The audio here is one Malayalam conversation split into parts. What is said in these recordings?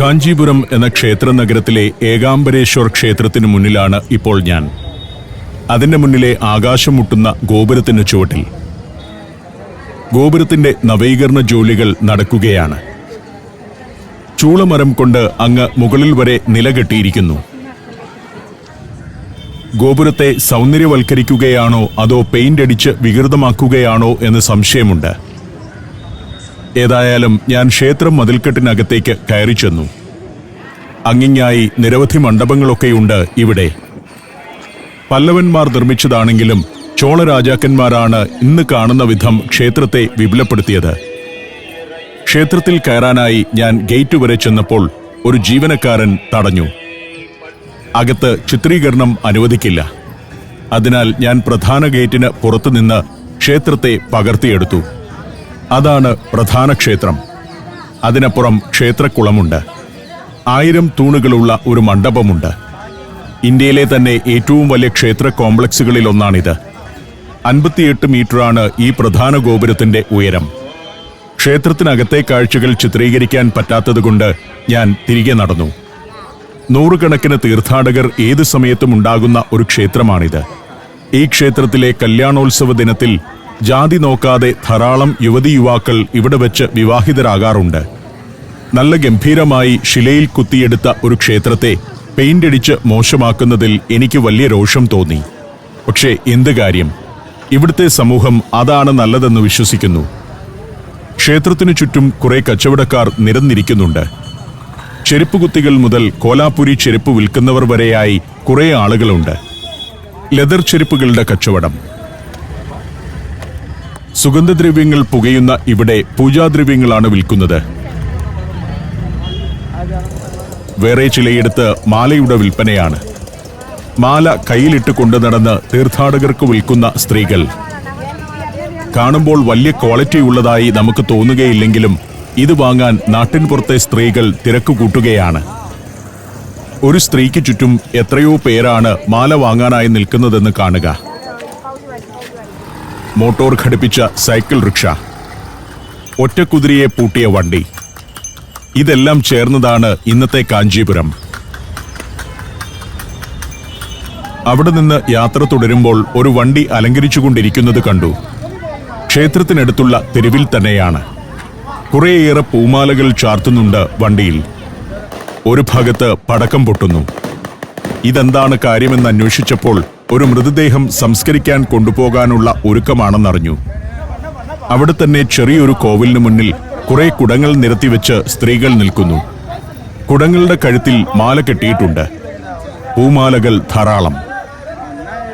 കാഞ്ചീപുരം എന്ന ക്ഷേത്ര നഗരത്തിലെ ഏകാംബരേശ്വർ ക്ഷേത്രത്തിനു മുന്നിലാണ് ഇപ്പോൾ ഞാൻ. അതിന്റെ മുന്നിലെ ആകാശം മുട്ടുന്ന ഗോപുരത്തിന് ചുവട്ടിൽ. ഗോപുരത്തിന്റെ നവീകരണ ജോലികൾ നടക്കുകയാണ്. ചൂളമരം കൊണ്ട് അങ്ങ് മുകളിൽ വരെ നിലകെട്ടിയിരിക്കുന്നു. ഗോപുരത്തെ സൗന്ദര്യവൽക്കരിക്കുകയാണോ അതോ പെയിന്റ് അടിച്ച് വികൃതമാക്കുകയാണോ എന്ന് സംശയമുണ്ട്. ഏതായാലും ഞാൻ ക്ഷേത്രം മതിൽക്കെട്ടിനകത്തേക്ക് കയറി ചെന്നു. അങ്ങിങ്ങായി നിരവധി മണ്ഡപങ്ങളൊക്കെയുണ്ട് ഇവിടെ. പല്ലവന്മാർ നിർമ്മിച്ചതാണെങ്കിലും ചോള രാജാക്കന്മാരാണ് ഇന്ന് കാണുന്ന വിധം ക്ഷേത്രത്തെ വിപുലപ്പെടുത്തിയത്. ക്ഷേത്രത്തിൽ കയറാനായി ഞാൻ ഗേറ്റ് വരെ ചെന്നപ്പോൾ ഒരു ജീവനക്കാരൻ തടഞ്ഞു. അകത്ത് ചിത്രീകരണം അനുവദിക്കില്ല. അതിനാൽ ഞാൻ പ്രധാന ഗേറ്റിന് പുറത്തുനിന്ന് ക്ഷേത്രത്തെ പകർത്തിയെടുത്തു. അതാണ് പ്രധാന ക്ഷേത്രം. അതിനപ്പുറം ക്ഷേത്രക്കുളമുണ്ട്. 1000 തൂണുകളുള്ള ഒരു മണ്ഡപമുണ്ട്. ഇന്ത്യയിലെ തന്നെ ഏറ്റവും വലിയ ക്ഷേത്ര കോംപ്ലക്സുകളിൽ ഒന്നാണിത്. 58 മീറ്ററാണ് ഈ പ്രധാന ഗോപുരത്തിന്റെ ഉയരം. ക്ഷേത്രത്തിനകത്തെ കാഴ്ചകൾ ചിത്രീകരിക്കാൻ പറ്റാത്തതുകൊണ്ട് ഞാൻ തിരികെ നടന്നു. നൂറുകണക്കിന് തീർത്ഥാടകർ ഏതു സമയത്തും ഉണ്ടാകുന്ന ഒരു ക്ഷേത്രമാണിത്. ഈ ക്ഷേത്രത്തിലെ കല്യാണോത്സവ ദിനത്തിൽ ജാതി നോക്കാതെ ധാരാളം യുവതി യുവാക്കൾ ഇവിടെ വെച്ച് വിവാഹിതരാകാറുണ്ട്. നല്ല ഗംഭീരമായി ശിലയിൽ കുത്തിയെടുത്ത ഒരു ക്ഷേത്രത്തെ പെയിന്റ് അടിച്ച് മോശമാക്കുന്നതിൽ എനിക്ക് വലിയ രോഷം തോന്നി. പക്ഷേ എന്ത് കാര്യം, ഇവിടുത്തെ സമൂഹം അതാണ് നല്ലതെന്ന് വിശ്വസിക്കുന്നു. ക്ഷേത്രത്തിനു ചുറ്റും കുറെ കച്ചവടക്കാർ നിരന്നിരിക്കുന്നുണ്ട്. ചെരുപ്പുകുത്തികൾ മുതൽ കോലാപുരി ചെരുപ്പ് വിൽക്കുന്നവർ വരെയായി കുറെ ആളുകളുണ്ട്. ലെതർ ചെരുപ്പുകളുടെ കച്ചവടം. സുഗന്ധദ്രവ്യങ്ങൾ പുകയുന്ന ഇവിടെ പൂജാദ്രവ്യങ്ങളാണ് വിൽക്കുന്നത്. വേറെ ചിലയിടത്ത് മാലയുടെ വിൽപ്പനയാണ്. മാല കയ്യിലിട്ട് കൊണ്ടു നടന്ന് തീർത്ഥാടകർക്ക് വിൽക്കുന്ന സ്ത്രീകൾ. കാണുമ്പോൾ വലിയ ക്വാളിറ്റി ഉള്ളതായി നമുക്ക് തോന്നുകയില്ലെങ്കിലും ഇത് വാങ്ങാൻ നാട്ടിൻ പുറത്തെ സ്ത്രീകൾ തിരക്ക് കൂട്ടുകയാണ്. ഒരു സ്ത്രീക്ക് ചുറ്റും എത്രയോ പേരാണ് മാല വാങ്ങാനായി നിൽക്കുന്നതെന്ന് കാണുക. മോട്ടോർ ഘടിപ്പിച്ച സൈക്കിൾ റിക്ഷ, ഒറ്റക്കുതിരയെ പൂട്ടിയ വണ്ടി, ഇതെല്ലാം ചേർന്നതാണ് ഇന്നത്തെ കാഞ്ചീപുരം. അവിടെ നിന്ന് യാത്ര തുടരുമ്പോൾ ഒരു വണ്ടി അലങ്കരിച്ചുകൊണ്ടിരിക്കുന്നത് കണ്ടു. ക്ഷേത്രത്തിനടുത്തുള്ള തെരുവിൽ തന്നെയാണ്. കുറേയേറെ പൂമാലകൾ ചാർത്തുന്നുണ്ട് വണ്ടിയിൽ. ഒരു ഭാഗത്ത് പടക്കം പൊട്ടുന്നു. ഇതെന്താണ് കാര്യമെന്ന് അന്വേഷിച്ചപ്പോൾ ഒരു മൃതദേഹം സംസ്കരിക്കാൻ കൊണ്ടുപോകാനുള്ള ഒരുക്കമാണെന്നറിഞ്ഞു. അവിടെ തന്നെ ചെറിയൊരു കോവിലിന് മുന്നിൽ കുറെ കുടങ്ങൾ നിരത്തിവെച്ച് സ്ത്രീകൾ നിൽക്കുന്നു. കുടങ്ങളുടെ കഴുത്തിൽ മാല കെട്ടിയിട്ടുണ്ട്. പൂമാലകൾ ധാരാളം.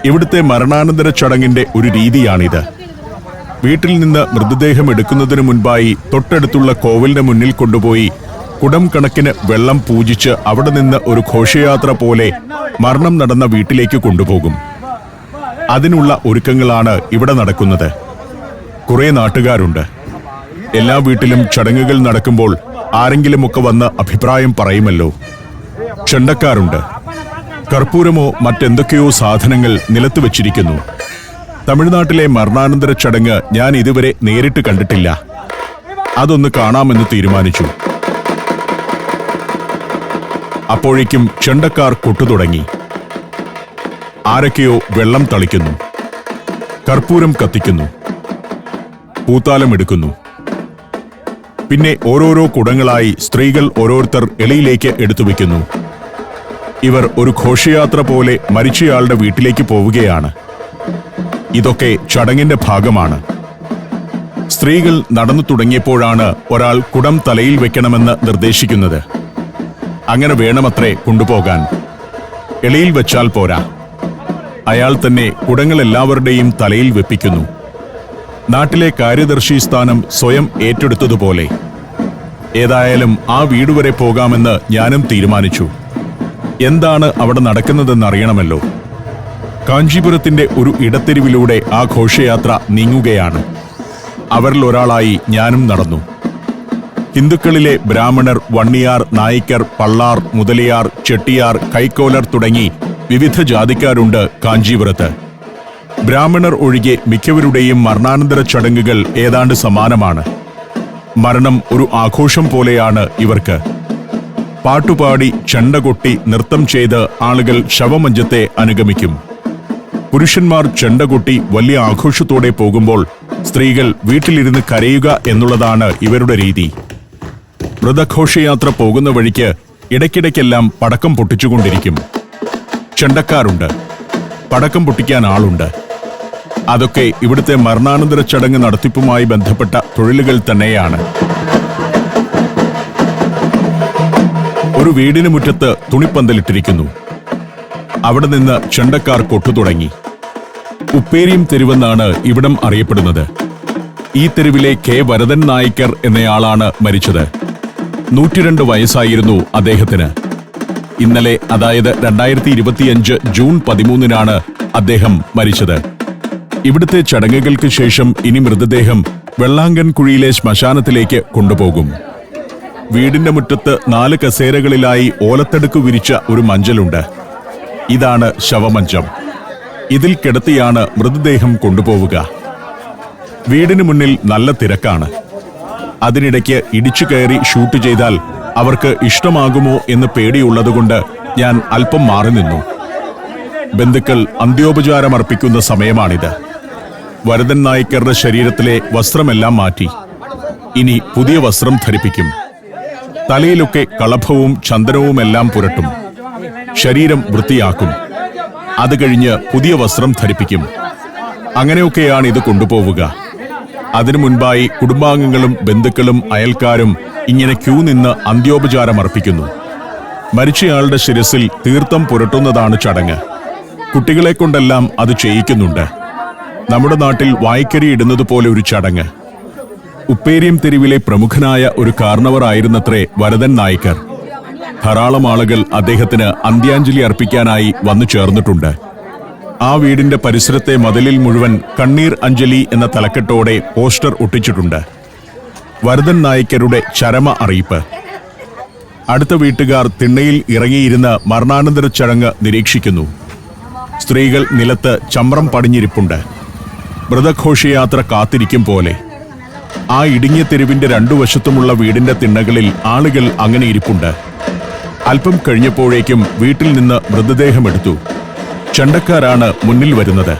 ഇവിടുത്തെ മരണാനന്തര ചടങ്ങിന്റെ ഒരു രീതിയാണിത്. വീട്ടിൽ നിന്ന് മൃതദേഹം എടുക്കുന്നതിനു മുൻപായി തൊട്ടടുത്തുള്ള കോവിലിന് മുന്നിൽ കൊണ്ടുപോയി കുടം കണക്കിന് വെള്ളം പൂജിച്ച് അവിടെ നിന്ന് ഒരു ഘോഷയാത്ര പോലെ മരണം നടന്ന വീട്ടിലേക്ക് കൊണ്ടുപോകും. അതിനുള്ള ഒരുക്കങ്ങളാണ് ഇവിടെ നടക്കുന്നത്. കുറെ നാട്ടുകാരുണ്ട്. എല്ലാ വീട്ടിലും ചടങ്ങുകൾ നടക്കുമ്പോൾ ആരെങ്കിലുമൊക്കെ വന്ന് അഭിപ്രായം പറയുമല്ലോ. ചെണ്ടക്കാരുണ്ട്. കർപ്പൂരമോ മറ്റെന്തൊക്കെയോ സാധനങ്ങൾ നിലത്ത് വച്ചിരിക്കുന്നു. തമിഴ്നാട്ടിലെ മരണാനന്തര ചടങ്ങ് ഞാൻ ഇതുവരെ നേരിട്ട് കണ്ടിട്ടില്ല. അതൊന്ന് കാണാമെന്ന് തീരുമാനിച്ചു. അപ്പോഴേക്കും ചെണ്ടക്കാർ കൊട്ടുതുടങ്ങി. ആരൊക്കെയോ വെള്ളം തളിക്കുന്നു, കർപ്പൂരം കത്തിക്കുന്നു, പൂത്താലം എടുക്കുന്നു. പിന്നെ ഓരോരോ കുടങ്ങളായി സ്ത്രീകൾ ഓരോരുത്തർ എളിയിലേക്ക് എടുത്തു വയ്ക്കുന്നു. ഇവർ ഒരു ഘോഷയാത്ര പോലെ മരിച്ചയാളുടെ വീട്ടിലേക്ക് പോവുകയാണ്. ഇതൊക്കെ ചടങ്ങിന്റെ ഭാഗമാണ്. സ്ത്രീകൾ നടന്നു തുടങ്ങിയപ്പോഴാണ് ഒരാൾ കുടം തലയിൽ വെക്കണമെന്ന് നിർദ്ദേശിക്കുന്നത്. അങ്ങനെ വേണമത്രേ കൊണ്ടുപോകാൻ. എളിയിൽ വെച്ചാൽ പോരാ. അയാൾ തന്നെ കുടങ്ങൾ എല്ലാവരുടെയും തലയിൽ വെപ്പിക്കുന്നു. നാട്ടിലെ കാര്യദർശി സ്ഥാനം സ്വയം ഏറ്റെടുത്തതുപോലെ. ഏതായാലും ആ വീട് വരെ പോകാമെന്ന് ഞാനും തീരുമാനിച്ചു. എന്താണ് അവിടെ നടക്കുന്നതെന്നറിയണമല്ലോ. കാഞ്ചീപുരത്തിന്റെ ഒരു ഇടത്തെരുവിലൂടെ ആ ഘോഷയാത്ര നീങ്ങുകയാണ്. അവരിൽ ഒരാളായി ഞാനും നടന്നു. ഹിന്ദുക്കളിലെ ബ്രാഹ്മണർ, വണ്ണിയാർ, നായിക്കർ, പള്ളാർ, മുതലിയാർ, ചെട്ടിയാർ, കൈക്കോലർ തുടങ്ങി വിവിധ ജാതിക്കാരുണ്ട് കാഞ്ചീപുരത്ത്. ബ്രാഹ്മണർ ഒഴികെ മിക്കവരുടെയും മരണാനന്തര ചടങ്ങുകൾ ഏതാണ്ട് സമാനമാണ്. മരണം ഒരു ആഘോഷം പോലെയാണ് ഇവർക്ക്. പാട്ടുപാടി ചെണ്ടകൊട്ടി നൃത്തം ചെയ്ത് ആളുകൾ ശവമഞ്ചത്തെ അനുഗമിക്കും. പുരുഷന്മാർ ചെണ്ടകൊട്ടി വലിയ ആഘോഷത്തോടെ പോകുമ്പോൾ സ്ത്രീകൾ വീട്ടിലിരുന്ന് കരയുക എന്നുള്ളതാണ് ഇവരുടെ രീതി. മൃതഘോഷയാത്ര പോകുന്ന വഴിക്ക് ഇടയ്ക്കിടയ്ക്കെല്ലാം പടക്കം പൊട്ടിച്ചുകൊണ്ടിരിക്കും. ചെണ്ടക്കാരുണ്ട്, പടക്കം പൊട്ടിക്കാൻ ആളുണ്ട്. അതൊക്കെ ഇവിടുത്തെ മരണാനന്തര ചടങ്ങ് നടത്തിപ്പുമായി ബന്ധപ്പെട്ട തൊഴിലുകൾ തന്നെയാണ്. ഒരു വീടിന് മുറ്റത്ത് തുണിപ്പന്തലിട്ടിരിക്കുന്നു. അവിടെ നിന്ന് ചെണ്ടക്കാർ കൊട്ടു തുടങ്ങി. ഉപ്പേരിയും തെരുവെന്നാണ് ഇവിടം അറിയപ്പെടുന്നത്. ഈ തെരുവിലെ കെ വരദൻ നായ്ക്കർ എന്നയാളാണ് മരിച്ചത്. 102 വയസ്സായിരുന്നു അദ്ദേഹത്തിന്. ഇന്നലെ, അതായത് 2025 ജൂൺ 13-നാണ് അദ്ദേഹം മരിച്ചത്. ഇവിടുത്തെ ചടങ്ങുകൾക്ക് ശേഷം ഇനി മൃതദേഹം വെള്ളാങ്കൻകുഴിയിലെ ശ്മശാനത്തിലേക്ക് കൊണ്ടുപോകും. വീടിന്റെ മുറ്റത്ത് 4 കസേരകളിലായി ഓലത്തടുക്ക് വിരിച്ച ഒരു മഞ്ചലുണ്ട്. ഇതാണ് ശവമഞ്ചം. ഇതിൽ കിടത്തിയാണ് മൃതദേഹം കൊണ്ടുപോവുക. വീടിന് മുന്നിൽ നല്ല തിരക്കാണ്. അതിനിടയ്ക്ക് ഇടിച്ചു കയറി ഷൂട്ട് ചെയ്താൽ അവർക്ക് ഇഷ്ടമാകുമോ എന്ന് പേടിയുള്ളതുകൊണ്ട് ഞാൻ അല്പം മാറി നിന്നു. ബന്ധുക്കൾ അന്ത്യോപചാരമർപ്പിക്കുന്ന സമയമാണിത്. വരദൻ നായ്ക്കരുടെ ശരീരത്തിലെ വസ്ത്രമെല്ലാം മാറ്റി. ഇനി പുതിയ വസ്ത്രം ധരിപ്പിക്കും. തലയിലൊക്കെ കളഭവും ചന്ദനവുമെല്ലാം പുരട്ടും. ശരീരം വൃത്തിയാക്കും. അത് കഴിഞ്ഞ് പുതിയ വസ്ത്രം ധരിപ്പിക്കും. അങ്ങനെയൊക്കെയാണ് ഇത് കൊണ്ടുപോവുക. അതിനു മുൻപായി കുടുംബാംഗങ്ങളും ബന്ധുക്കളും അയൽക്കാരും ഇങ്ങനെ ക്യൂ നിന്ന് അന്ത്യോപചാരമർപ്പിക്കുന്നു. മരിച്ചയാളുടെ ശിരസിൽ തീർത്ഥം പുരട്ടുന്നതാണ് ചടങ്ങ്. കുട്ടികളെ കൊണ്ടെല്ലാം അത് ചെയ്യിക്കുന്നുണ്ട്. നമ്മുടെ നാട്ടിൽ വായ്ക്കരി ഇടുന്നത് പോലെ ഒരു ചടങ്ങ്. ഉപ്പേരിയം തെരുവിലെ പ്രമുഖനായ ഒരു കാർണവറായിരുന്നത്രേ വരദൻ നായ്ക്കർ. ധാരാളം ആളുകൾ അദ്ദേഹത്തിന് അന്ത്യാഞ്ജലി അർപ്പിക്കാനായി വന്നു ചേർന്നിട്ടുണ്ട്. ആ വീടിന്റെ പരിസരത്തെ മതിലിൽ മുഴുവൻ കണ്ണീർ അഞ്ജലി എന്ന തലക്കെട്ടോടെ പോസ്റ്റർ ഒട്ടിച്ചിട്ടുണ്ട്. വരദൻ നായ്ക്കരുടെ ചരമ അറിയിപ്പ്. അടുത്ത വീട്ടുകാർ തിണ്ണയിൽ ഇറങ്ങിയിരുന്ന് മരണാനന്തര ചടങ്ങ് നിരീക്ഷിക്കുന്നു. സ്ത്രീകൾ നിലത്ത് ചമ്രം പടിഞ്ഞിരിപ്പുണ്ട്. മൃതഘോഷയാത്ര കാത്തിരിക്കും പോലെ. ആ ഇടുങ്ങിയ തെരുവിന്റെ 2 വശത്തുമുള്ള വീടിന്റെ തിണ്ണകളിൽ ആളുകൾ അങ്ങനെ ഇരിപ്പുണ്ട്. അല്പം കഴിഞ്ഞപ്പോഴേക്കും വീട്ടിൽ നിന്ന് മൃതദേഹമെടുത്തു. ചെണ്ടക്കാരാണ് മുന്നിൽ വരുന്നത്.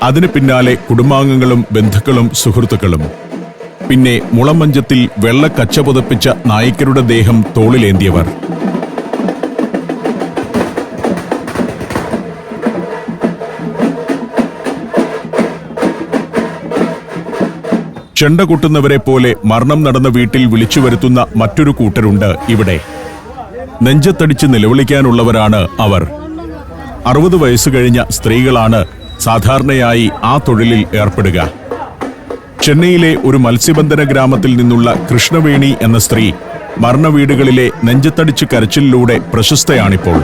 അതിന് പിന്നാലെ കുടുംബാംഗങ്ങളും ബന്ധുക്കളും സുഹൃത്തുക്കളും. പിന്നെ മുളമഞ്ചത്തിൽ വെള്ള കച്ച പുതപ്പിച്ച നായ്ക്കരുടെ ദേഹം തോളിലേന്തിയവർ. ചെണ്ട കൊട്ടുന്നവരെ പോലെ മരണം നടന്ന വീട്ടിൽ വിളിച്ചു വരുത്തുന്ന മറ്റൊരു കൂട്ടരുണ്ട് ഇവിടെ. നെഞ്ചത്തടിച്ച് നിലവിളിക്കാനുള്ളവരാണ് അവർ. 60 വയസ്സ് കഴിഞ്ഞ സ്ത്രീകളാണ് സാധാരണയായി ആ തൊഴിലിൽ ഏർപ്പെടുക. ചെന്നൈയിലെ ഒരു മത്സ്യബന്ധന ഗ്രാമത്തിൽ നിന്നുള്ള കൃഷ്ണവേണി എന്ന സ്ത്രീ മരണവീടുകളിലെ നെഞ്ചത്തടിച്ച് കരച്ചിലിലൂടെ പ്രശസ്തയാണിപ്പോൾ.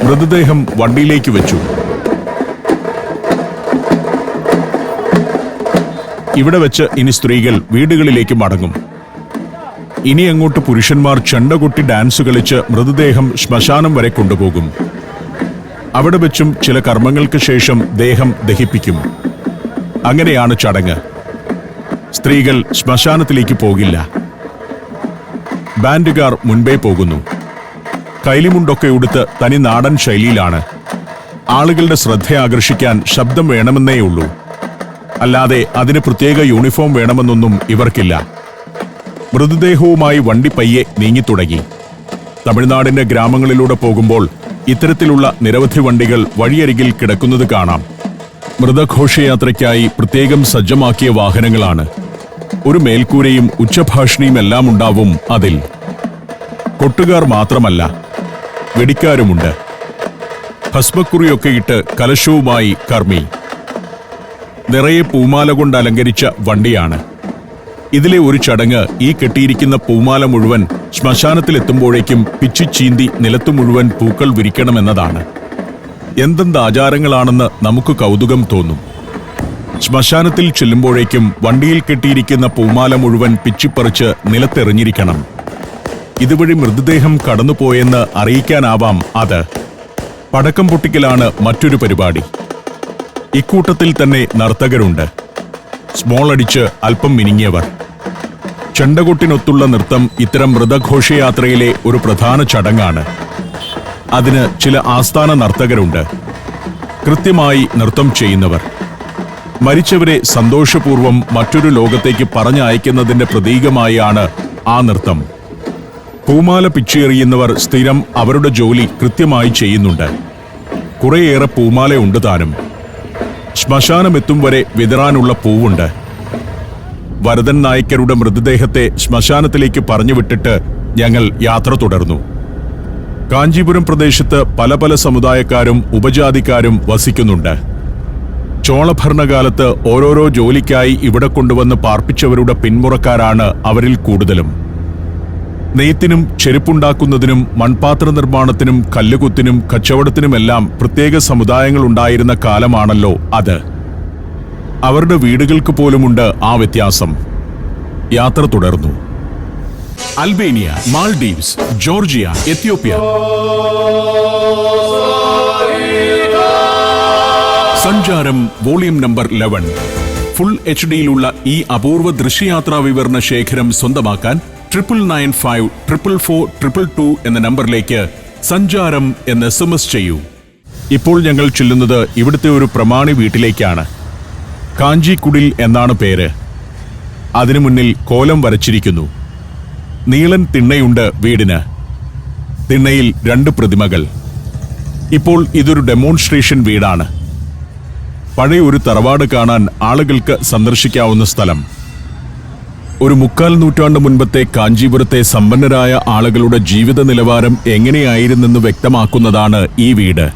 മൃതദേഹം വണ്ടിയിലേക്ക് വെച്ചു. ഇവിടെ വെച്ച് ഇനി സ്ത്രീകൾ വീടുകളിലേക്ക് മടങ്ങും. ഇനി അങ്ങോട്ട് പുരുഷന്മാർ ചെണ്ടകൊട്ടി ഡാൻസ് കളിച്ച് മൃതദേഹം ശ്മശാനം വരെ കൊണ്ടുപോകും. അവിടെ വെച്ചും ചില കർമ്മങ്ങൾക്ക് ശേഷം ദേഹം ദഹിപ്പിക്കും. അങ്ങനെയാണ് ചടങ്ങ്. സ്ത്രീകൾ ശ്മശാനത്തിലേക്ക് പോകില്ല. ബാൻഡുകാർ മുൻപേ പോകുന്നു. കൈലിമുണ്ടൊക്കെ ഉടുത്ത് തനി നാടൻ ശൈലിയിലാണ്. ആളുകളുടെ ശ്രദ്ധ ആകർഷിക്കാൻ ശബ്ദം വേണമെന്നേയുള്ളൂ. അല്ലാതെ അതിന് പ്രത്യേക യൂണിഫോം വേണമെന്നൊന്നും ഇവർക്കില്ല. മൃതദേഹവുമായി വണ്ടി പയ്യെ നീങ്ങിത്തുടങ്ങി. തമിഴ്നാടിന്റെ ഗ്രാമങ്ങളിലൂടെ പോകുമ്പോൾ ഇത്തരത്തിലുള്ള നിരവധി വണ്ടികൾ വഴിയരികിൽ കിടക്കുന്നത് കാണാം. മൃതഘോഷയാത്രയ്ക്കായി പ്രത്യേകം സജ്ജമാക്കിയ വാഹനങ്ങളാണ്. ഒരു മേൽക്കൂരയും ഉച്ചഭാഷിണിയും എല്ലാം ഉണ്ടാവും അതിൽ. കൊട്ടുകാർ മാത്രമല്ല, വെടിക്കാരുമുണ്ട്. ഭസ്മക്കുറിയൊക്കെ ഇട്ട് കലശവുമായി കർമ്മി. നിറയെ പൂമാല കൊണ്ട് അലങ്കരിച്ച വണ്ടിയാണ്. ഇതിലെ ഒരു ചടങ്ങ് ഈ കെട്ടിയിരിക്കുന്ന പൂമാല മുഴുവൻ ശ്മശാനത്തിലെത്തുമ്പോഴേക്കും പിച്ചിച്ചീന്തി നിലത്തു മുഴുവൻ പൂക്കൾ വിരിക്കണമെന്നതാണ്. എന്തെന്ത് ആചാരങ്ങളാണെന്ന് നമുക്ക് കൗതുകം തോന്നും. ശ്മശാനത്തിൽ ചെല്ലുമ്പോഴേക്കും വണ്ടിയിൽ കെട്ടിയിരിക്കുന്ന പൂമാല മുഴുവൻ പിച്ചിപ്പറിച്ച് നിലത്തെറിഞ്ഞിരിക്കണം. ഇതുവഴി മൃതദേഹം കടന്നുപോയെന്ന് അറിയിക്കാനാവാം അത്. പടക്കം പൊട്ടിക്കലാണ് മറ്റൊരു പരിപാടി. ഇക്കൂട്ടത്തിൽ തന്നെ നർത്തകരുണ്ട്. സ്മോൾ അടിച്ച് അല്പം മിനുങ്ങിയവർ. ചെണ്ടകൊട്ടിനൊത്തുള്ള നൃത്തം ഇത്തരം മൃതഘോഷയാത്രയിലെ ഒരു പ്രധാന ചടങ്ങാണ്. അതിന് ചില ആസ്ഥാന നർത്തകരുണ്ട്, കൃത്യമായി നൃത്തം ചെയ്യുന്നവർ. മരിച്ചവരെ സന്തോഷപൂർവ്വം മറ്റൊരു ലോകത്തേക്ക് പറഞ്ഞയക്കുന്നതിന്റെ പ്രതീകമായാണ് ആ നൃത്തം. പൂമാല പിച്ചെറിയുന്നവർ സ്ഥിരം അവരുടെ ജോലി കൃത്യമായി ചെയ്യുന്നുണ്ട്. കുറേയേറെ പൂമാലയുണ്ട് താനും. ശ്മശാനമെത്തും വരെ വിതറാനുള്ള പൂവുണ്ട്. വരദൻ നായ്ക്കരുടെ മൃതദേഹത്തെ ശ്മശാനത്തിലേക്ക് പറഞ്ഞുവിട്ടിട്ട് ഞങ്ങൾ യാത്ര തുടർന്നു. കാഞ്ചീപുരം പ്രദേശത്ത് പല പല സമുദായക്കാരും ഉപജാതിക്കാരും വസിക്കുന്നുണ്ട്. ചോളഭരണകാലത്ത് ഓരോരോ ജോലിക്കായി ഇവിടെ കൊണ്ടുവന്ന് പാർപ്പിച്ചവരുടെ പിന്മുറക്കാരാണ് അവരിൽ കൂടുതലും. നെയ്ത്തിനും ചെരുപ്പുണ്ടാക്കുന്നതിനും മൺപാത്ര നിർമ്മാണത്തിനും കല്ലുകുത്തിനും കച്ചവടത്തിനുമെല്ലാം പ്രത്യേക സമുദായങ്ങളുണ്ടായിരുന്ന കാലമാണല്ലോ അത്. അവരുടെ വീടുകൾക്ക് പോലുമുണ്ട് ആ വ്യത്യാസം. യാത്ര തുടർന്നു. Albania, Maldives, Georgia, Ethiopia. സഞ്ചാരം വോളിയം നമ്പർ 11. ഫുൾ HD-യിലുള്ള ഈ അപൂർവ ദൃശ്യയാത്രാ വിവരണ ശേഖരം സ്വന്തമാക്കാൻ 9995444222 എന്ന നമ്പറിലേക്ക് സഞ്ചാരം എന്ന് SMS ചെയ്യൂ. ഇപ്പോൾ ഞങ്ങൾ ചെല്ലുന്നത് ഇവിടുത്തെ ഒരു പ്രമാണി വീട്ടിലേക്കാണ്. കാഞ്ചിക്കുടിൽ എന്നാണ് പേര്. അതിനു മുന്നിൽ കോലം വരച്ചിരിക്കുന്നു. നീളൻ തിണ്ണയുണ്ട് വീടിന്. തിണ്ണയിൽ 2 പ്രതിമകൾ. ഇപ്പോൾ ഇതൊരു ഡെമോൺസ്ട്രേഷൻ വീടാണ്. പഴയ ഒരു തറവാട് കാണാൻ ആളുകൾക്ക് സന്ദർശിക്കാവുന്ന സ്ഥലം. ഒരു 3/4 നൂറ്റാണ്ട് മുൻപത്തെ കാഞ്ചീപുരത്തെ സമ്പന്നരായ ആളുകളുടെ ജീവിത നിലവാരം എങ്ങനെയായിരുന്നെന്ന് വ്യക്തമാക്കുന്നതാണ് ഈ വീട്.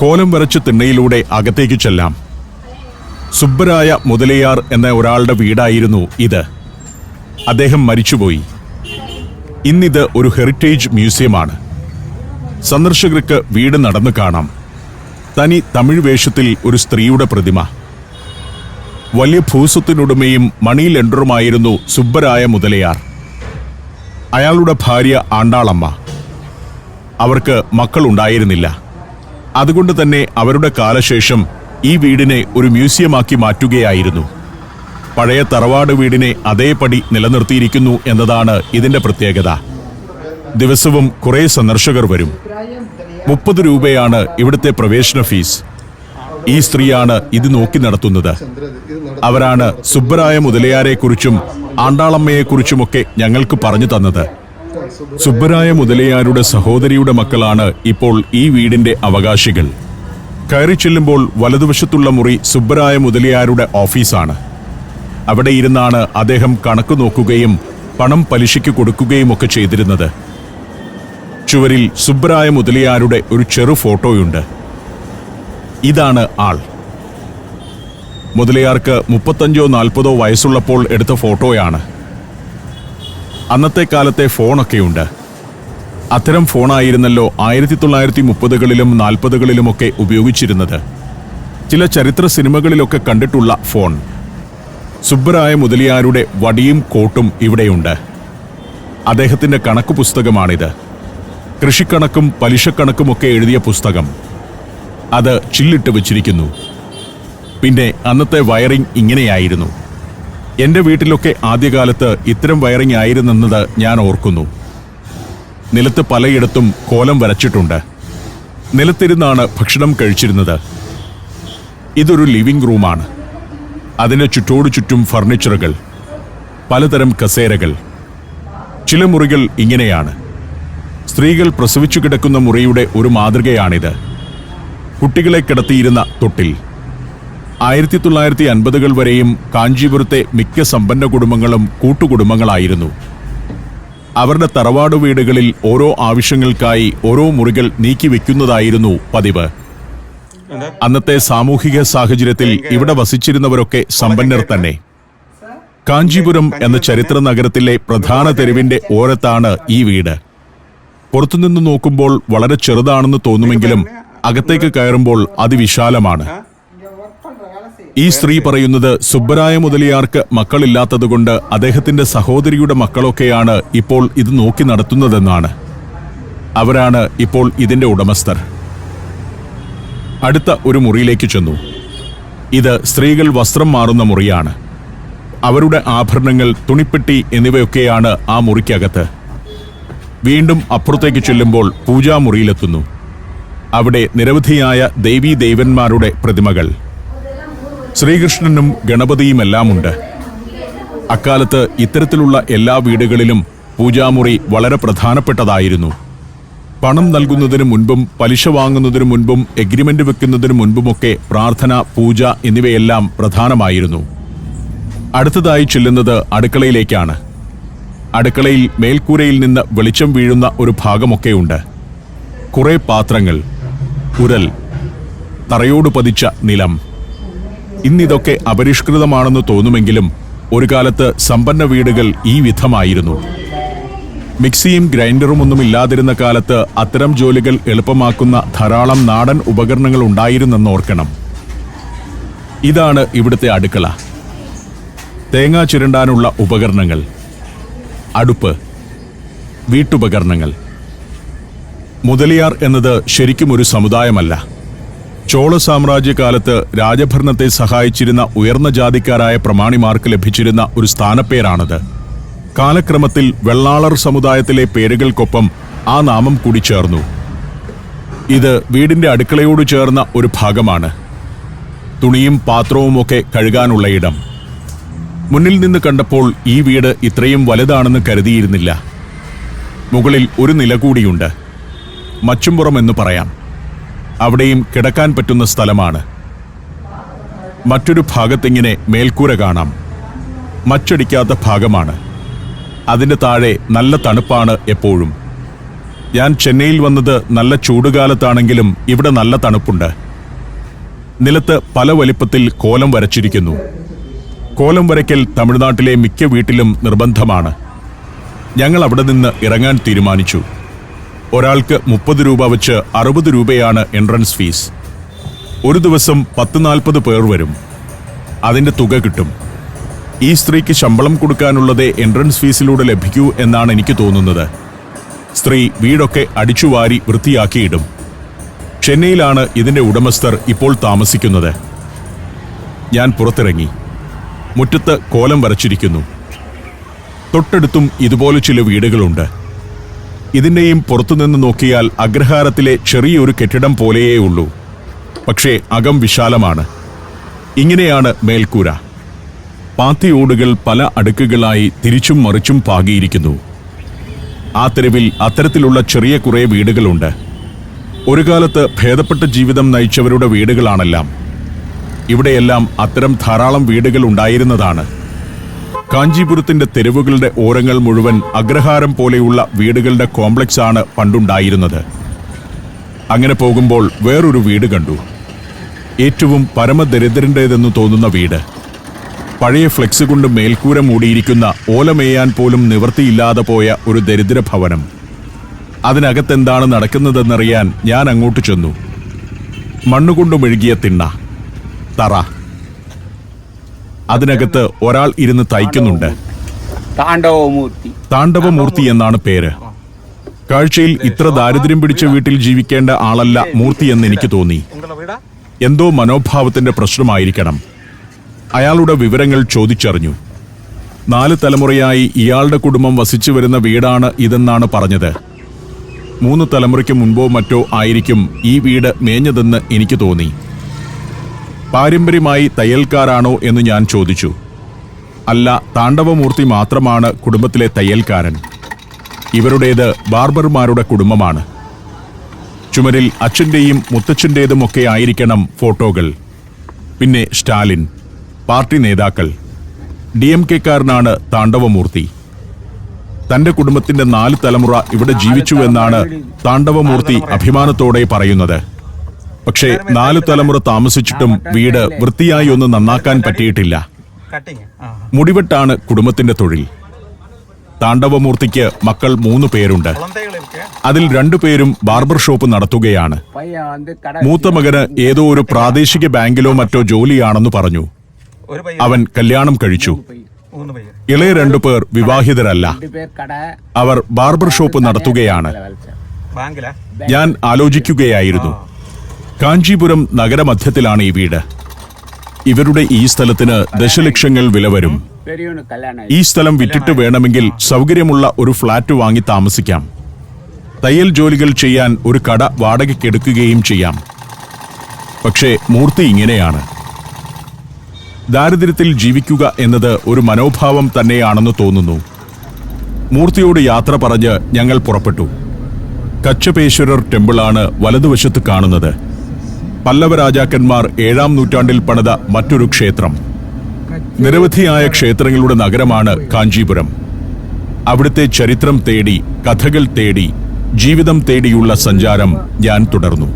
കോലം വരച്ച തിണ്ണയിലൂടെ അകത്തേക്ക് ചെല്ലാം. സുബ്ബരായ മുതലയാർ എന്ന ഒരാളുടെ വീടായിരുന്നു ഇത്. അദ്ദേഹം മരിച്ചുപോയി. ഇന്നിത് ഒരു ഹെറിറ്റേജ് മ്യൂസിയമാണ്. സന്ദർശകർക്ക് വീട് നടന്നു കാണാം. തനി തമിഴ് വേഷത്തിൽ ഒരു സ്ത്രീയുടെ പ്രതിമ. വലിയ ഭൂസ്വത്തിനുടമയും മണി ലെൻഡറുമായിരുന്നു സുബ്ബരായ മുതലയാർ. അയാളുടെ ഭാര്യ ആണ്ടാളമ്മ. അവർക്ക് മക്കളുണ്ടായിരുന്നില്ല. അതുകൊണ്ട് തന്നെ അവരുടെ കാലശേഷം ഈ വീടിനെ ഒരു മ്യൂസിയമാക്കി മാറ്റുകയായിരുന്നു. പഴയ തറവാട് വീടിനെ അതേപടി നിലനിർത്തിയിരിക്കുന്നു എന്നതാണ് ഇതിന്റെ പ്രത്യേകത. ദിവസവും കുറേ സന്ദർശകർ വരും. 30 രൂപയാണ് ഇവിടുത്തെ പ്രവേശന ഫീസ്. ഈ സ്ത്രീയാണ് ഇത് നോക്കി നടത്തുന്നത്. അവരാണ് സുബ്ബരായ മുതലയാരെക്കുറിച്ചും ആണ്ടാളമ്മയെക്കുറിച്ചുമൊക്കെ ഞങ്ങൾക്ക് പറഞ്ഞു തന്നത്. സുബ്ബരായ മുതലയാരുടെ സഹോദരിയുടെ മക്കളാണ് ഇപ്പോൾ ഈ വീടിന്റെ അവകാശികൾ. കയറി ചെല്ലുമ്പോൾ വലതുവശത്തുള്ള മുറി സുബ്ബരായ മുതലയാരുടെ ഓഫീസാണ്. അവിടെ ഇരുന്നാണ് അദ്ദേഹം കണക്ക് നോക്കുകയും പണം പലിശയ്ക്ക് കൊടുക്കുകയും ഒക്കെ ചെയ്തിരുന്നത്. ചുവരിൽ സുബ്ബരായ മുതലയാരുടെ ഒരു ചെറു ഫോട്ടോയുണ്ട്. ഇതാണ് ആൾ. മുതലയാർക്ക് 35-40 വയസ്സുള്ളപ്പോൾ എടുത്ത ഫോട്ടോയാണ്. അന്നത്തെ കാലത്തെ ഫോണൊക്കെയുണ്ട്. അത്തരം ഫോണായിരുന്നല്ലോ 1930കളിലും 40കളിലുമൊക്കെ ഉപയോഗിച്ചിരുന്നത്. ചില ചരിത്ര സിനിമകളിലൊക്കെ കണ്ടിട്ടുള്ള ഫോൺ. സുബ്ബരായ മുതലയാരുടെ വടിയും കോട്ടും ഇവിടെയുണ്ട്. അദ്ദേഹത്തിന്റെ കണക്ക് പുസ്തകമാണിത്. കൃഷിക്കണക്കും പലിശക്കണക്കുമൊക്കെ എഴുതിയ പുസ്തകം. അത് ചില്ലിട്ട് വെച്ചിരിക്കുന്നു. പിന്നെ അന്നത്തെ വയറിംഗ് ഇങ്ങനെയായിരുന്നു. എന്റെ വീട്ടിലൊക്കെ ആദ്യകാലത്ത് ഇത്തരം വയറിംഗ് ആയിരുന്നെന്നത് ഞാൻ ഓർക്കുന്നു. നിലത്ത് പലയിടത്തും കോലം വരച്ചിട്ടുണ്ട്. നിലത്തിരുന്നാണ് ഭക്ഷണം കഴിച്ചിരുന്നത്. ഇതൊരു ലിവിംഗ് റൂമാണ്. അതിന് ചുറ്റോടു ചുറ്റും ഫർണിച്ചറുകൾ, പലതരം കസേരകൾ. ചില മുറികൾ ഇങ്ങനെയാണ്. സ്ത്രീകൾ പ്രസവിച്ചു കിടക്കുന്ന മുറിയുടെ ഒരു മാതൃകയാണിത്. കുട്ടികളെ കിടത്തിയിരുന്ന തൊട്ടിൽ. 1950കൾ വരെയും കാഞ്ചീപുരത്തെ മിക്ക സമ്പന്ന കുടുംബങ്ങളും കൂട്ടുകുടുംബങ്ങളായിരുന്നു. അവരുടെ തറവാട് വീടുകളിൽ ഓരോ ആവശ്യങ്ങൾക്കായി ഓരോ മുറികൾ നീക്കിവെക്കുന്നതായിരുന്നു പതിവ്. അന്നത്തെ സാമൂഹിക സാഹചര്യത്തിൽ ഇവിടെ വസിച്ചിരുന്നവരൊക്കെ സമ്പന്നർ തന്നെ. കാഞ്ചീപുരം എന്ന ചരിത്ര നഗരത്തിലെ പ്രധാന തെരുവിന്റെ ഓരത്താണ് ഈ വീട്. പുറത്തുനിന്ന് നോക്കുമ്പോൾ വളരെ ചെറുതാണെന്ന് തോന്നുമെങ്കിലും അകത്തേക്ക് കയറുമ്പോൾ അതിവിശാലമാണ്. ഈ സ്ത്രീ പറയുന്നത് സുബ്ബരായ മുതലയാർക്ക് മക്കളില്ലാത്തതുകൊണ്ട് അദ്ദേഹത്തിന്റെ സഹോദരിയുടെ മക്കളൊക്കെയാണ് ഇപ്പോൾ ഇത് നോക്കി നടത്തുന്നതെന്നാണ്. അവരാണ് ഇപ്പോൾ ഇതിന്റെ ഉടമസ്ഥർ. അടുത്ത ഒരു മുറിയിലേക്ക് ചെന്നു. ഇത് സ്ത്രീകൾ വസ്ത്രം മാറുന്ന മുറിയാണ്. അവരുടെ ആഭരണങ്ങൾ, തുണിപ്പെട്ടി എന്നിവയൊക്കെയാണ് ആ മുറിക്കകത്ത്. വീണ്ടും അപ്പുറത്തേക്ക് ചെല്ലുമ്പോൾ പൂജാമുറിയിലെത്തുന്നു. അവിടെ നിരവധിയായ ദേവീ ദേവന്മാരുടെ പ്രതിമകൾ, ശ്രീകൃഷ്ണനും ഗണപതിയുമെല്ലാമുണ്ട്. അക്കാലത്ത് ഇത്തരത്തിലുള്ള എല്ലാ വീടുകളിലും പൂജാമുറി വളരെ പ്രധാനപ്പെട്ടതായിരുന്നു. പണം നൽകുന്നതിന് മുൻപും പലിശ വാങ്ങുന്നതിനു മുൻപും എഗ്രിമെന്റ് വെക്കുന്നതിനു മുൻപുമൊക്കെ പ്രാർത്ഥന, പൂജ എന്നിവയെല്ലാം പ്രധാനമായിരുന്നു. അടുത്തതായി ചെല്ലുന്നത് അടുക്കളയിലേക്കാണ്. അടുക്കളയിൽ മേൽക്കൂരയിൽ നിന്ന് വെളിച്ചം വീഴുന്ന ഒരു ഭാഗമൊക്കെയുണ്ട്. കുറെ പാത്രങ്ങൾ, ഉരൽ, തറയോട് പതിച്ച നിലം. ഇന്നിതൊക്കെ അപരിഷ്കൃതമാണെന്ന് തോന്നുമെങ്കിലും ഒരു കാലത്ത് സമ്പന്ന വീടുകൾ ഈ വിധമായിരുന്നു. മിക്സിയും ഗ്രൈൻഡറും ഒന്നും ഇല്ലാതിരുന്ന കാലത്ത് അത്തരം ജോലികൾ എളുപ്പമാക്കുന്ന ധാരാളം നാടൻ ഉപകരണങ്ങൾ ഉണ്ടായിരുന്നെന്ന് ഓർക്കണം. ഇതാണ് ഇവിടുത്തെ അടുക്കള. തേങ്ങ ചിരണ്ടാനുള്ള ഉപകരണങ്ങൾ, അടുപ്പ്, വീട്ടുപകരണങ്ങൾ. മുതലിയാർ എന്നത് ശരിക്കും ഒരു സമുദായമല്ല. ചോള സാമ്രാജ്യകാലത്ത് രാജഭരണത്തെ സഹായിച്ചിരുന്ന ഉയർന്ന ജാതിക്കാരായ പ്രമാണിമാർക്ക് ലഭിച്ചിരുന്ന ഒരു സ്ഥാനപ്പേരാണത്. കാലക്രമത്തിൽ വെള്ളാളർ സമുദായത്തിലെ പേരുകൾക്കൊപ്പം ആ നാമം കൂടി ചേർന്നു. ഇത് വീടിന്റെ അടുക്കളയോട് ചേർന്ന ഒരു ഭാഗമാണ്. തുണിയും പാത്രവുമൊക്കെ കഴുകാനുള്ള ഇടം. മുന്നിൽ നിന്ന് കണ്ടപ്പോൾ ഈ വീട് ഇത്രയും വലുതാണെന്ന് കരുതിയിരുന്നില്ല. മുകളിൽ ഒരു നില കൂടിയുണ്ട്. മച്ചുംപുറം എന്ന് പറയാം. അവിടെയും കിടക്കാൻ പറ്റുന്ന സ്ഥലമാണ്. മറ്റൊരു ഭാഗത്തിങ്ങനെ മേൽക്കൂര കാണാം. മച്ചടിക്കാത്ത ഭാഗമാണ്. അതിന്റെ താഴെ നല്ല തണുപ്പാണ് എപ്പോഴും. ഞാൻ ചെന്നൈയിൽ വന്നത് നല്ല ചൂടുകാലത്താണെങ്കിലും ഇവിടെ നല്ല തണുപ്പുണ്ട്. നിലത്ത് പല വലിപ്പത്തിൽ കോലം വരച്ചിരിക്കുന്നു. കോലം വരയ്ക്കൽ തമിഴ്നാട്ടിലെ മിക്ക വീട്ടിലും നിർബന്ധമാണ്. ഞങ്ങൾ അവിടെ നിന്ന് ഇറങ്ങാൻ തീരുമാനിച്ചു. ഒരാൾക്ക് 30 രൂപ വെച്ച് 60 രൂപയാണ് എൻട്രൻസ് ഫീസ്. ഒരു ദിവസം 10-40 പേർ വരും. അതിന്റെ തുക കിട്ടും. ഈ സ്ത്രീക്ക് ശമ്പളം കൊടുക്കാനുള്ളതേ എൻട്രൻസ് ഫീസിലൂടെ ലഭിക്കൂ എന്നാണ് എനിക്ക് തോന്നുന്നത്. സ്ത്രീ വീടൊക്കെ അടിച്ചുവാരി വൃത്തിയാക്കിയിടും. ചെന്നൈയിലാണ് ഇതിന്റെ ഉടമസ്ഥർ ഇപ്പോൾ താമസിക്കുന്നത്. ഞാൻ പുറത്തിറങ്ങി. മുറ്റത്ത് കോലം വരച്ചിരിക്കുന്നു. തൊട്ടടുത്തും ഇതുപോലെ ചില വീടുകളുണ്ട്. ഇതിന്റെയും പുറത്തുനിന്ന് നോക്കിയാൽ അഗ്രഹാരത്തിലെ ചെറിയൊരു കെട്ടിടം പോലെയേ ഉള്ളൂ. പക്ഷേ അകം വിശാലമാണ്. ഇങ്ങനെയാണ് മേൽക്കൂര. പാത്തിയോടുകൾ പല അടുക്കുകളായി തിരിച്ചും മറിച്ചും പാകിയിരിക്കുന്നു. ആ തെരുവിൽ അത്തരത്തിലുള്ള ചെറിയ കുറേ വീടുകളുണ്ട്. ഒരു കാലത്ത് ഭേദപ്പെട്ട ജീവിതം നയിച്ചവരുടെ വീടുകളാണെല്ലാം. ഇവിടെയെല്ലാം അത്തരം ധാരാളം വീടുകൾ ഉണ്ടായിരുന്നതാണ്. കാഞ്ചീപുരത്തിന്റെ തെരുവുകളുടെ ഓരങ്ങൾ മുഴുവൻ അഗ്രഹാരം പോലെയുള്ള വീടുകളുടെ കോംപ്ലക്സ് ആണ് പണ്ടുണ്ടായിരുന്നത്. അങ്ങനെ പോകുമ്പോൾ വേറൊരു വീട് കണ്ടു. ഏറ്റവും പരമദരിദ്രന്റേതെന്ന് തോന്നുന്ന വീട്. പഴയ ഫ്ലെക്സ് കൊണ്ട് മേൽക്കൂര മൂടിയിരിക്കുന്ന, ഓലമേയാൻ പോലും നിവൃത്തിയില്ലാതെ പോയ ഒരു ദരിദ്ര ഭവനം. അതിനകത്തെന്താണ് നടക്കുന്നതെന്നറിയാൻ ഞാൻ അങ്ങോട്ട് ചെന്നു. മണ്ണുകൊണ്ട് മെഴുകിയ തിണ്ണ, തറ. അതിനകത്ത് ഒരാൾ ഇരുന്ന് തയ്ക്കുന്നുണ്ട്. താണ്ഡവമൂർത്തി എന്നാണ് പേര്. കാഴ്ചയിൽ ഇത്ര ദാരിദ്ര്യം പിടിച്ച വീട്ടിൽ ജീവിക്കേണ്ട ആളല്ല മൂർത്തി എന്ന് എനിക്ക് തോന്നി. എന്തോ മനോഭാവത്തിന്റെ പ്രശ്നമായിരിക്കണം. അയാളുടെ വിവരങ്ങൾ ചോദിച്ചറിഞ്ഞു. 4 തലമുറയായി ഇയാളുടെ കുടുംബം വസിച്ചു വരുന്ന വീടാണ് ഇതെന്നാണ് പറഞ്ഞത്. 3 തലമുറയ്ക്ക് മുൻപോ മറ്റോ ആയിരിക്കും ഈ വീട് മേഞ്ഞതെന്ന് എനിക്ക് തോന്നി. പാരമ്പര്യമായി തയ്യൽക്കാരാണോ എന്ന് ഞാൻ ചോദിച്ചു. അല്ല, താണ്ഡവമൂർത്തി മാത്രമാണ് കുടുംബത്തിലെ തയ്യൽക്കാരൻ. ഇവരുടേത് ബാർബർമാരുടെ കുടുംബമാണ്. ചുമരിൽ അച്ഛൻ്റെയും മുത്തച്ഛൻ്റേതുമൊക്കെ ആയിരിക്കണം ഫോട്ടോകൾ. പിന്നെ സ്റ്റാലിൻ, പാർട്ടി നേതാക്കൾ. DMK-കാരനാണ് താണ്ഡവമൂർത്തി. തന്റെ കുടുംബത്തിന്റെ 4 തലമുറ ഇവിടെ ജീവിച്ചുവെന്നാണ് താണ്ഡവമൂർത്തി അഭിമാനത്തോടെ പറയുന്നത്. പക്ഷേ 4 തലമുറ താമസിച്ചിട്ടും വീട് വൃത്തിയായി ഒന്ന് നന്നാക്കാൻ പറ്റിയിട്ടില്ല. മുടിവെട്ടാണ് കുടുംബത്തിന്റെ തൊഴിൽ. താണ്ഡവമൂർത്തിക്ക് മക്കൾ 3 പേരുണ്ട്. അതിൽ 2 പേരും ബാർബർ ഷോപ്പ് നടത്തുകയാണ്. മൂത്ത മകന് ഏതോ ഒരു പ്രാദേശിക ബാങ്കിലോ മറ്റോ ജോലിയാണെന്ന് പറഞ്ഞു. അവൻ കല്യാണം കഴിച്ചു. ഇളയ 2 പേർ വിവാഹിതരല്ല. അവർ ബാർബർ ഷോപ്പ് നടത്തുകയാണ്. ഞാൻ ആലോചിക്കുകയായിരുന്നു. കാഞ്ചീപുരം നഗരമധ്യത്തിലാണ് ഈ വീട്. ഇവരുടെ ഈ സ്ഥലത്തിന് ദശലക്ഷങ്ങൾ വില വരും. ഈ സ്ഥലം വിറ്റിട്ട് വേണമെങ്കിൽ സൗകര്യമുള്ള ഒരു ഫ്ലാറ്റ് വാങ്ങി താമസിക്കാം. തയ്യൽ ജോലികൾ ചെയ്യാൻ ഒരു കട വാടകയ്ക്കെടുക്കുകയും ചെയ്യാം. പക്ഷേ മൂർത്തി ഇങ്ങനെയാണ്. ദാരിദ്ര്യത്തിൽ ജീവിക്കുക എന്നത് ഒരു മനോഭാവം തന്നെയാണെന്ന് തോന്നുന്നു. മൂർത്തിയോട് യാത്ര പറഞ്ഞ് ഞങ്ങൾ പുറപ്പെട്ടു. കച്ചപേശ്വരർ ടെമ്പിളാണ് വലതുവശത്ത് കാണുന്നത്. പല്ലവ രാജാക്കന്മാർ 7-ാം നൂറ്റാണ്ടിൽ പണിത മറ്റൊരു ക്ഷേത്രം. നിരവധിയായ ക്ഷേത്രങ്ങളുടെ നഗരമാണ് കാഞ്ചീപുരം. അവിടുത്തെ ചരിത്രം തേടി, കഥകൾ തേടി, ജീവിതം തേടിയുള്ള സഞ്ചാരം ഞാൻ തുടർന്നു.